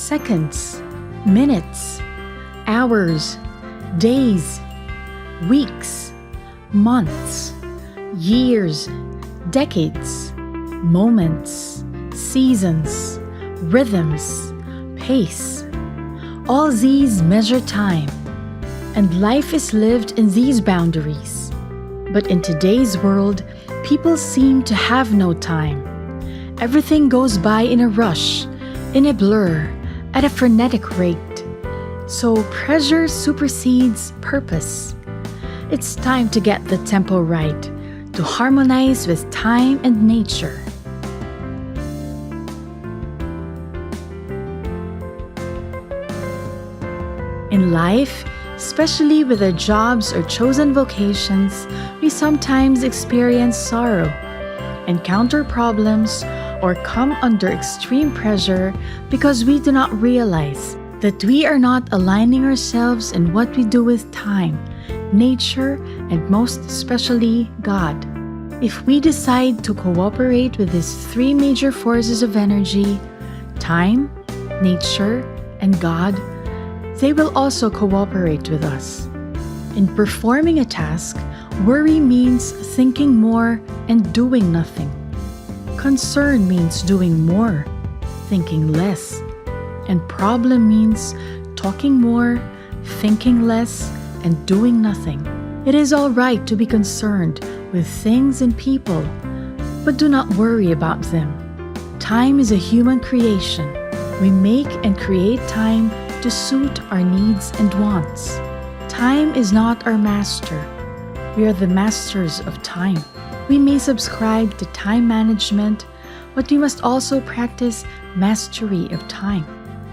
seconds, minutes, hours, days, weeks, months, years, decades, moments, seasons, rhythms, pace. All these measure time, and life is lived in these boundaries. But in today's world, people seem to have no time. Everything goes by in a rush, in a blur, at a frenetic rate. So pressure supersedes purpose. It's time to get the tempo right, to harmonize with time and nature. In life, especially with our jobs or chosen vocations, we sometimes experience sorrow, encounter problems, or come under extreme pressure because we do not realize that we are not aligning ourselves in what we do with time, nature, and most especially God. If we decide to cooperate with these three major forces of energy, time, nature, and God, they will also cooperate with us. In performing a task, worry means thinking more and doing nothing. Concern means doing more, thinking less. And problem means talking more, thinking less, and doing nothing. It is all right to be concerned with things and people, but do not worry about them. Time is a human creation. We make and create time to suit our needs and wants. Time is not our master. We are the masters of time. We may subscribe to time management, but we must also practice mastery of time.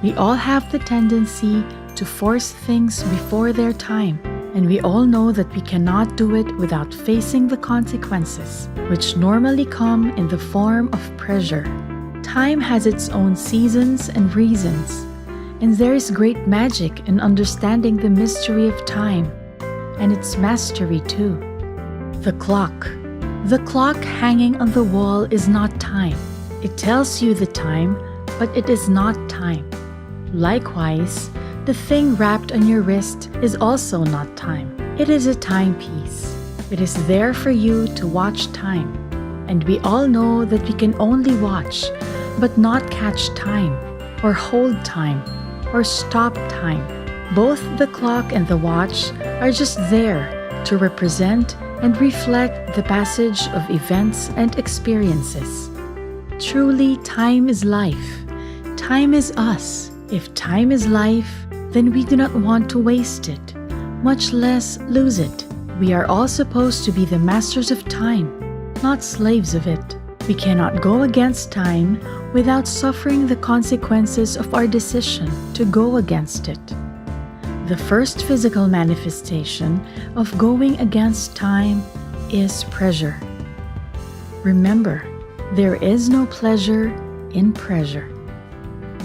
We all have the tendency to force things before their time, and we all know that we cannot do it without facing the consequences, which normally come in the form of pressure. Time has its own seasons and reasons, and there is great magic in understanding the mystery of time, and its mastery too. The clock. The clock hanging on the wall is not time. It tells you the time, but it is not time. Likewise, the thing wrapped on your wrist is also not time. It is a timepiece. It is there for you to watch time. And we all know that we can only watch, but not catch time, or hold time, or stop time. Both the clock and the watch are just there to represent and reflect the passage of events and experiences. Truly, time is life. Time is us. If time is life, then we do not want to waste it, much less lose it. We are all supposed to be the masters of time, not slaves of it. We cannot go against time without suffering the consequences of our decision to go against it. The first physical manifestation of going against time is pressure. Remember, there is no pleasure in pressure.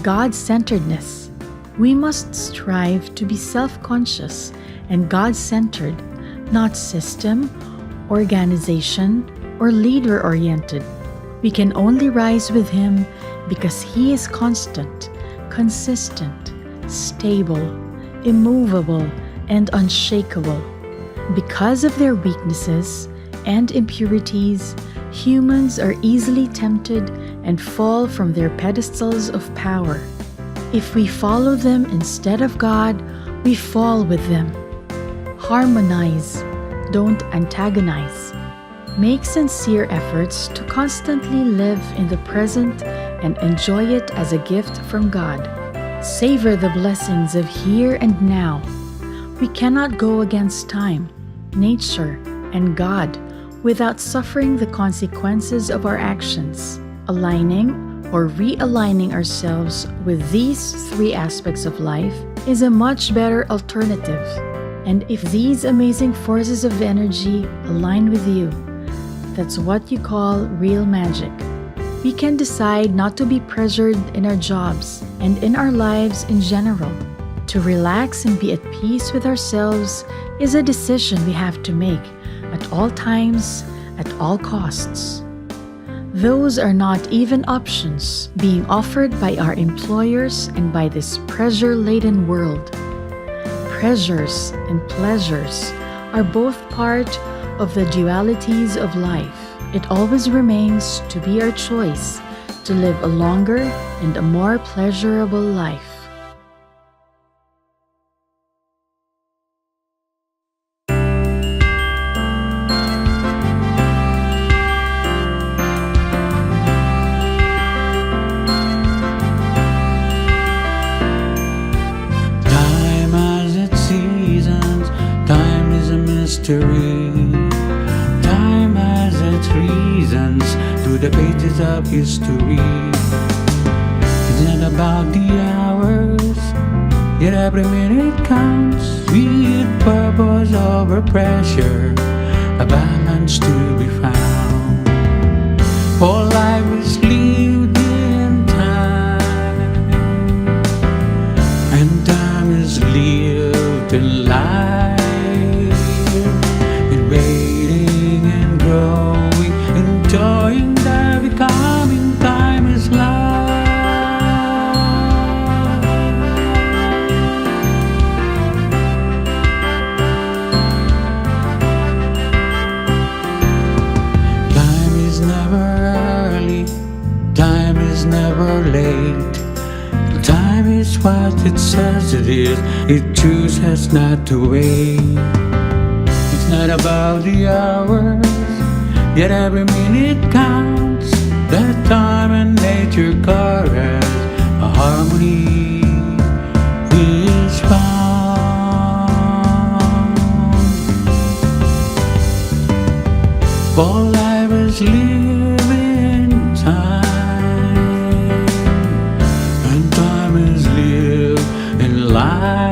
God-centeredness. We must strive to be self-conscious and God-centered, not system, organization, or leader-oriented. We can only rise with Him because He is constant, consistent, stable, immovable, and unshakable. Because of their weaknesses and impurities, humans are easily tempted and fall from their pedestals of power. If we follow them instead of God, we fall with them. Harmonize, don't antagonize. Make sincere efforts to constantly live in the present and enjoy it as a gift from God. Savor the blessings of here and now. We cannot go against time, nature, and God without suffering the consequences of our actions. Aligning or realigning ourselves with these three aspects of life is a much better alternative. And if these amazing forces of energy align with you, that's what you call real magic. We can decide not to be pressured in our jobs and in our lives in general. To relax and be at peace with ourselves is a decision we have to make at all times, at all costs. Those are not even options being offered by our employers and by this pressure-laden world. Pressures and pleasures are both part of the dualities of life. It always remains to be our choice to live a longer and a more pleasurable life. Time has its seasons, time is a mystery. Time has its reasons through the pages of history. It's not about the hours, yet every minute counts. With purpose over pressure, a balance to be found. For life is lived in time, and time is lived in life, in waiting and growing, enjoying the becoming. Time is life. Time is never early, time is never late. Time is what it says it is, it chooses not to wait. It's not about the hours, yet every minute counts. That time and nature chorus, a harmony is found. For life is living time, and time is lived in life.